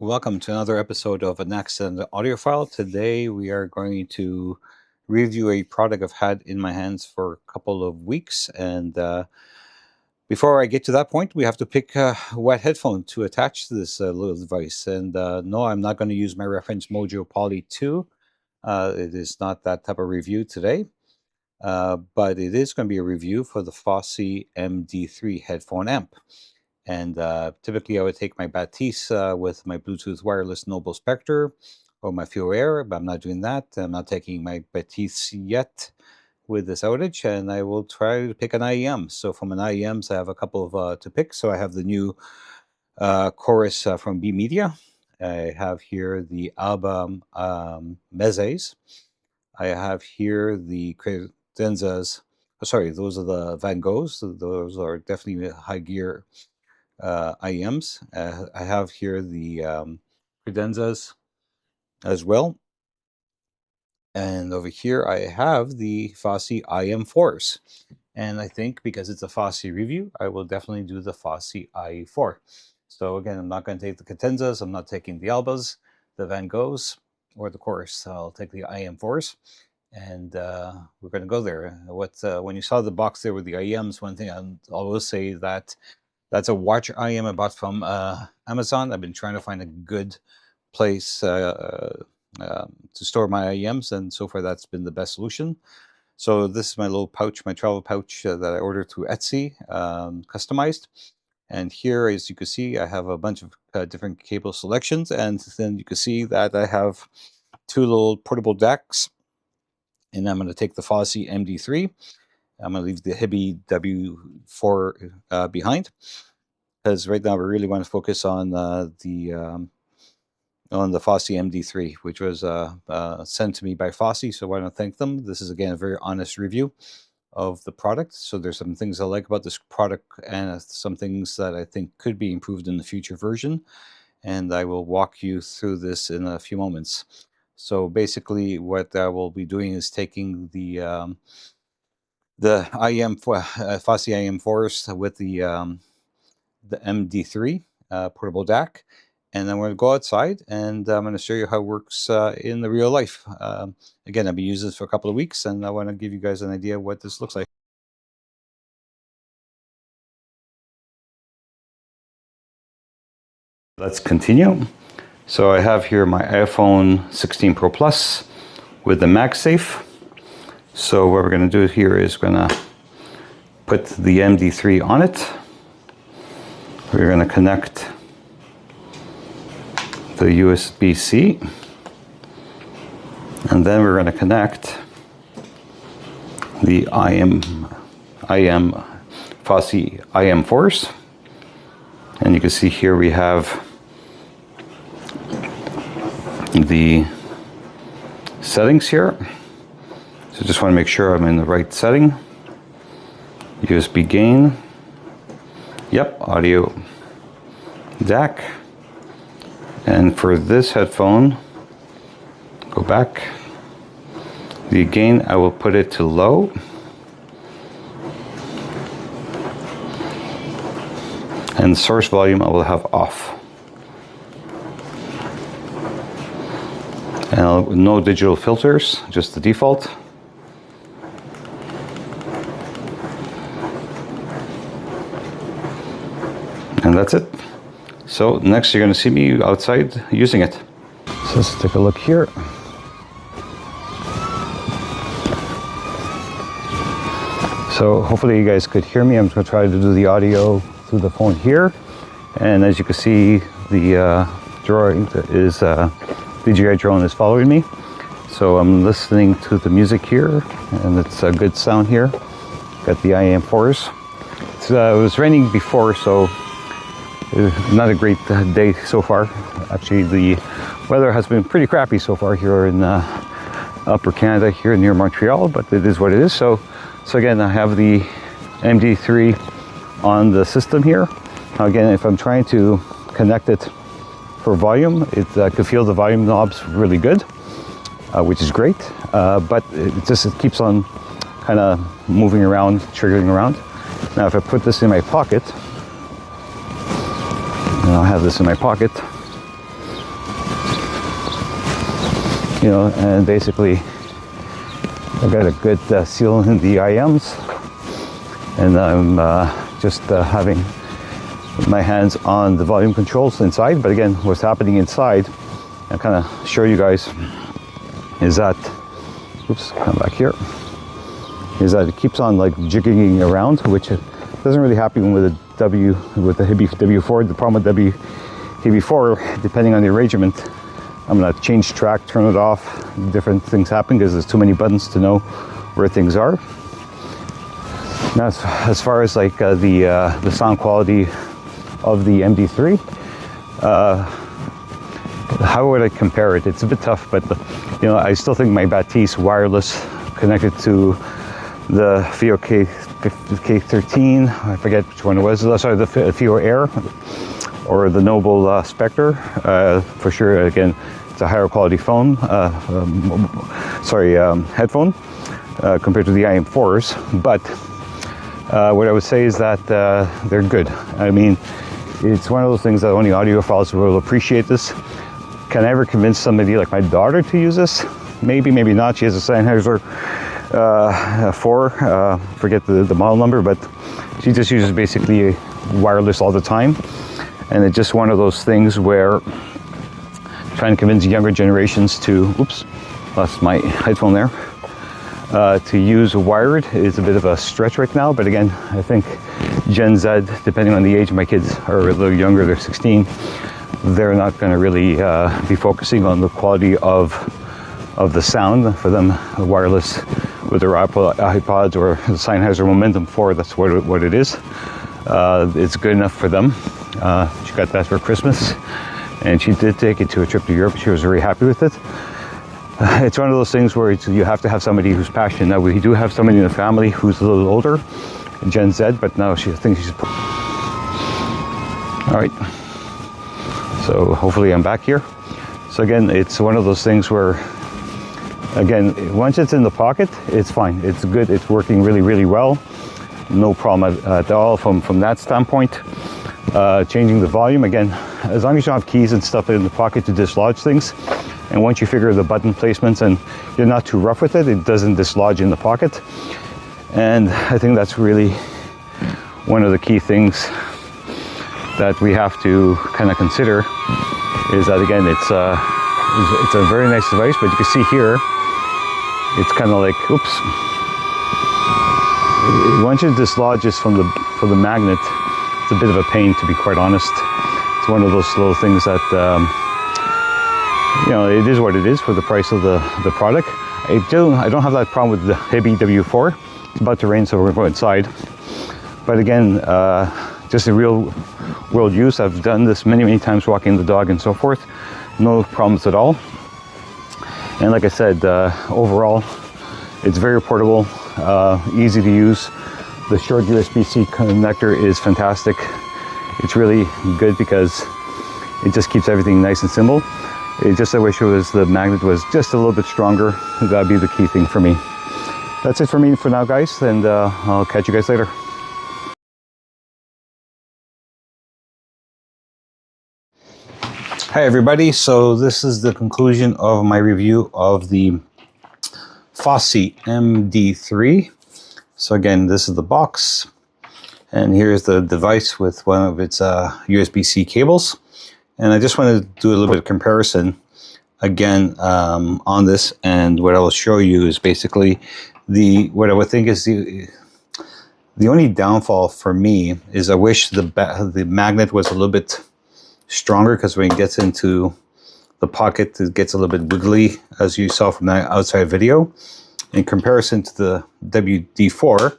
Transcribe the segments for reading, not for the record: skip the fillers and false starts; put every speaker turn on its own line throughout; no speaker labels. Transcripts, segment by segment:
Welcome to another episode of An Accidental Audiophile. Today we are going to review a product I've had in my hands for a couple of weeks. And before I get to that point, we have to pick a wet headphone to attach to this little device. And no, I'm not going to use my reference Mojo Poly 2. It is not that type of review today. But it is going to be a review for the Fosi MD3 headphone amp. And typically I would take my Batiste with my Bluetooth wireless Noble Spectre or my Fuel Air, but I'm not doing that. I'm not taking my Batiste yet with this outage, and I will try to pick an IEM. So from an IEMs, I have a couple of to pick. So I have the new chorus from B Media. I have here the album Mezes. I have here the Credenzas. Sorry, those are the Van Goghs. Those are definitely high gear IEMs. I have here the Credenzas as well. And over here I have the Fosi IM4s. And I think because it's a Fosi review, I will definitely do the Fosi IE4. So again, I'm not going to take the Cadenzas, I'm not taking the Albas, the Van Goghs, or the Chorus. I'll take the IM4s. And we're going to go there. When you saw the box there with the IEMs, one thing I'll always say that that's a watch IEM I bought from Amazon. I've been trying to find a good place to store my IEMs, and so far that's been the best solution. So this is my little pouch, my travel pouch that I ordered through Etsy, customized. And here, as you can see, I have a bunch of different cable selections, and then you can see that I have two little portable DACs, and I'm going to take the Fosi MD3. I'm going to leave the Hibby W4 behind, because right now we really want to focus on the Fosi MD3, which was sent to me by Fosi, so I want to thank them. This is, again, a very honest review of the product. So there's some things I like about this product and some things that I think could be improved in the future version, and I will walk you through this in a few moments. So basically what I will be doing is taking the IEM Fosi IM4s with the MD3 portable DAC, and then we're going to go outside and I'm going to show you how it works in the real life. Again, I've been using this for a couple of weeks, and I want to give you guys an idea of what this looks like. Let's continue. So I have here my iPhone 16 Pro Plus with the MagSafe. So what we're going to do here is going to put the MD3 on it. We're going to connect the USB-C, and then we're going to connect the IEM Fosi IM4s, and you can see here we have the settings here. So just want to make sure I'm in the right setting. USB gain, yep, audio DAC. And for this headphone, go back. The gain, I will put it to low. And source volume I will have off. And no digital filters, just the default. And that's it. So next you're going to see me outside using it. So let's take a look here. So hopefully you guys could hear me. I'm going to try to do the audio through the phone here. And as you can see, the drone is DJI drone is following me. So I'm listening to the music here, and it's a good sound here. Got the IEM4s. It was raining before, so not a great day so far. Actually, the weather has been pretty crappy so far here in Upper Canada, here near Montreal, but it is what it is. So again, I have the MD3 on the system here. Now again, if I'm trying to connect it for volume, it can feel the volume knobs really good, which is great, but it keeps on kind of moving around, triggering around. Now if I put this in my pocket, and I'll have this in my pocket, you know, and basically I got a good seal in the IEMs, and I'm just having my hands on the volume controls inside. But again, what's happening inside, I'll kind of show you guys, is that, oops, come back here, is that it keeps on like jigging around, which doesn't really happen with the W4. The problem with WB4, depending on the arrangement, I'm gonna change track, turn it off, different things happen because there's too many buttons to know where things are. Now, as far as like the sound quality of the MD3, how would I compare it? It's a bit tough, but you know, I still think my Baptiste wireless connected to the FIO K13, I forget which one it was, sorry, the FIO Air or the Noble Spectre, for sure. Again, it's a higher quality phone, headphone compared to the IM4s, but what I would say is that they're good. I mean, it's one of those things that only audiophiles will appreciate this. Can I ever convince somebody like my daughter to use this? Maybe, maybe not. She has a Sennheiser 4, forget the model number, but she just uses basically wireless all the time. And it's just one of those things where trying to convince younger generations to, oops, lost my headphone there, to use wired is a bit of a stretch right now. But again, I think Gen Z, depending on the age, my kids are a little younger, they're 16, they're not going to really be focusing on the quality of the sound. For them, wireless with their iPods or the Sennheiser Momentum 4, that's what it is. It's good enough for them. She got that for Christmas, and she did take it to a trip to Europe. She was very happy with it. It's one of those things where you have to have somebody who's passionate. Now, we do have somebody in the family who's a little older, Gen Z, but now she thinks she's... All right. So hopefully I'm back here. So again, it's one of those things where, again, once it's in the pocket, it's fine. It's good. It's working really, really well. No problem at all from that standpoint. Changing the volume, again, as long as you don't have keys and stuff in the pocket to dislodge things, and once you figure the button placements and you're not too rough with it, it doesn't dislodge in the pocket. And I think that's really one of the key things that we have to kind of consider, is that again, it's a very nice device, but you can see here, it's kind of like, oops, once it dislodges from the magnet, it's a bit of a pain, to be quite honest. It's one of those little things that, you know, it is what it is for the price of the product. I don't have that problem with the heavy W4. It's about to rain, so we're going to go inside. But again, just in real world use, I've done this many times walking the dog and so forth. No problems at all. And like I said, overall, it's very portable, easy to use. The short USB-C connector is fantastic. It's really good because it just keeps everything nice and simple. It just, I wish the magnet was just a little bit stronger. That'd be the key thing for me. That's it for me for now, guys, and I'll catch you guys later. Hi everybody, so this is the conclusion of my review of the Fosi MD3. So again, this is the box, and here's the device with one of its USB-C cables. And I just want to do a little bit of comparison again on this, and what I will show you is basically what I would think is the only downfall for me is I wish the magnet was a little bit stronger, because when it gets into the pocket, it gets a little bit wiggly, as you saw from that outside video. In comparison to the WD4,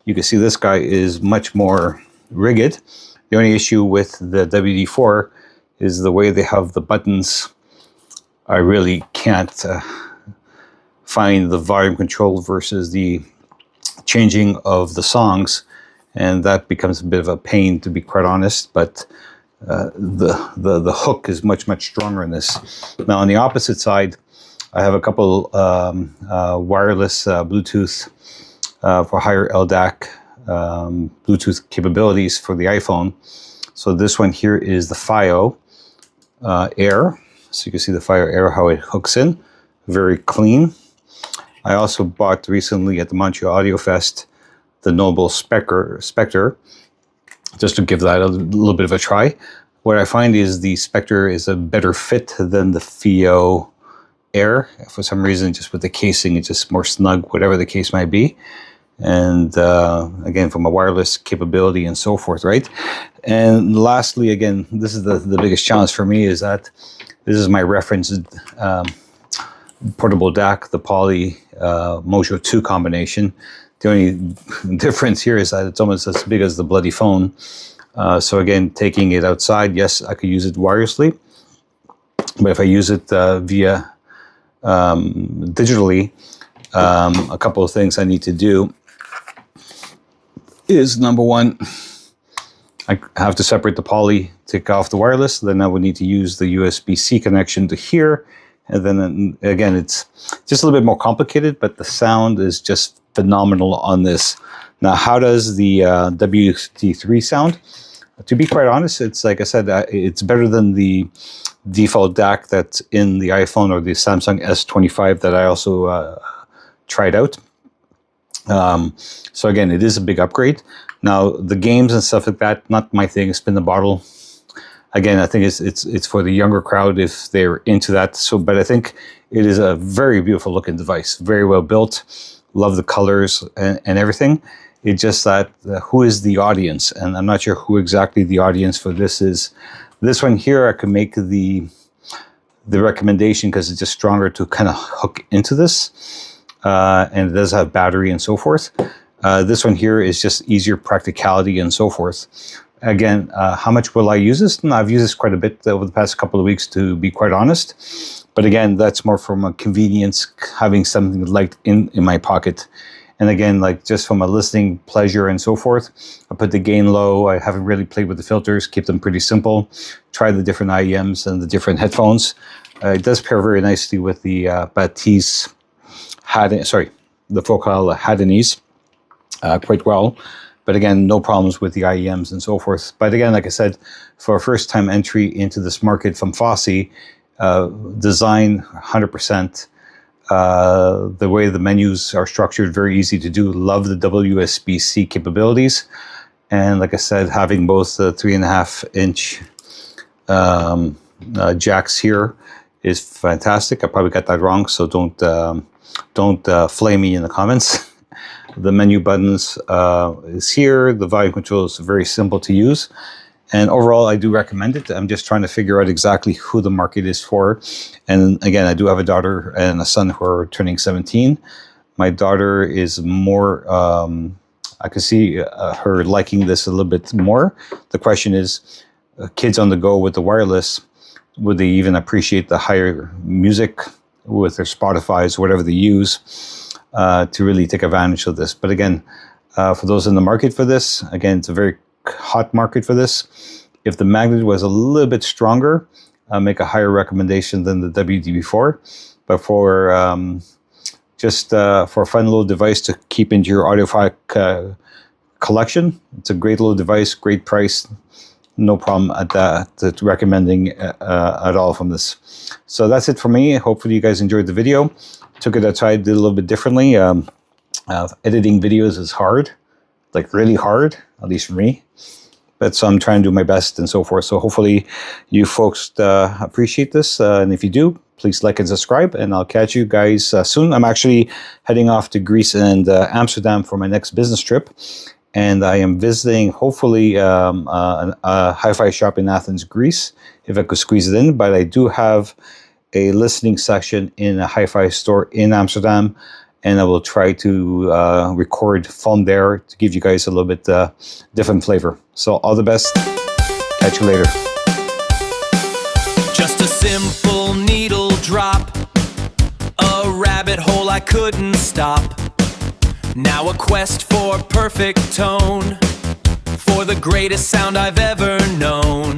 you can see this guy is much more rigid. The only issue with the WD4 is the way they have the buttons. I really can't find the volume control versus the changing of the songs, and that becomes a bit of a pain, to be quite honest. But the hook is much stronger in this. Now on the opposite side, I have a couple wireless Bluetooth for higher LDAC Bluetooth capabilities for the iPhone. So this one here is the FIO Air. So you can see the FIO Air, how it hooks in. very clean. I also bought recently at the Montreal Audio Fest the Noble Spectre, just to give that a little bit of a try. What I find is the Spectre is a better fit than the Fio Air. For some reason, just with the casing, it's just more snug, whatever the case might be. And again, from a wireless capability and so forth, right? And lastly, again, this is the biggest challenge for me, is that this is my reference portable DAC, the Poly Mojo 2 combination. The only difference here is that it's almost as big as the bloody phone. So again, taking it outside, yes, I could use it wirelessly, but if I use it via digitally, a couple of things I need to do is, number one, I have to separate the poly, take off the wireless. Then I would need to use the USB-C connection to here. And then again, it's just a little bit more complicated, but the sound is just phenomenal on this. Now, how does the MD3 sound? To be quite honest, it's like I said, it's better than the default DAC that's in the iPhone or the Samsung S25 that I also tried out. So again, it is a big upgrade. Now, the games and stuff like that, not my thing. Spin the bottle. Again, I think it's for the younger crowd if they're into that. So, but I think it is a very beautiful looking device, very well built. Love the colors and everything. It's just that who is the audience, and I'm not sure who exactly the audience for this is. This one here, I can make the recommendation because it's just stronger to kind of hook into this, and it does have battery and so forth. This one here is just easier practicality and so forth. Again, how much will I use this? And I've used this quite a bit over the past couple of weeks, to be quite honest. But again, that's more from a convenience, having something like in my pocket. And again, like just from a listening pleasure and so forth, I put the gain low. I haven't really played with the filters, keep them pretty simple. Try the different IEMs and the different headphones. It does pair very nicely with the Batiste the Focal Haddonese quite well. But again, no problems with the IEMs and so forth. But again, like I said, for a first-time entry into this market from Fosi, design 100%. The way the menus are structured, very easy to do. Love the USB-C capabilities. And like I said, having both the 3.5-inch jacks here is fantastic. I probably got that wrong, so don't flame me in the comments. The menu buttons is here. The volume control is very simple to use. And overall, I do recommend it. I'm just trying to figure out exactly who the market is for. And again, I do have a daughter and a son who are turning 17. My daughter is more, I can see her liking this a little bit more. The question is, kids on the go with the wireless, would they even appreciate the higher music with their Spotify's, whatever they use, to really take advantage of this? But again, for those in the market for this, again, it's a very hot market for this. If the magnet was a little bit stronger, I'll make a higher recommendation than the WD4. But for for a fun little device to keep into your audiophile collection, it's a great little device, great price, no problem at that recommending at all from this. So that's it for me. Hopefully you guys enjoyed the video. Took it outside, did a little bit differently. Editing videos is hard, like really hard, at least for me. But so I'm trying to do my best and so forth. So hopefully you folks appreciate this. And if you do, please like and subscribe. And I'll catch you guys soon. I'm actually heading off to Greece and Amsterdam for my next business trip. And I am visiting, hopefully, a hi-fi shop in Athens, Greece, if I could squeeze it in. But I do have a listening section in a hi-fi store in Amsterdam. And I will try to record from there to give you guys a little bit different flavor. So all the best. Catch you later.
Just a simple needle drop, a rabbit hole I couldn't stop. Now a quest for perfect tone, for the greatest sound I've ever known.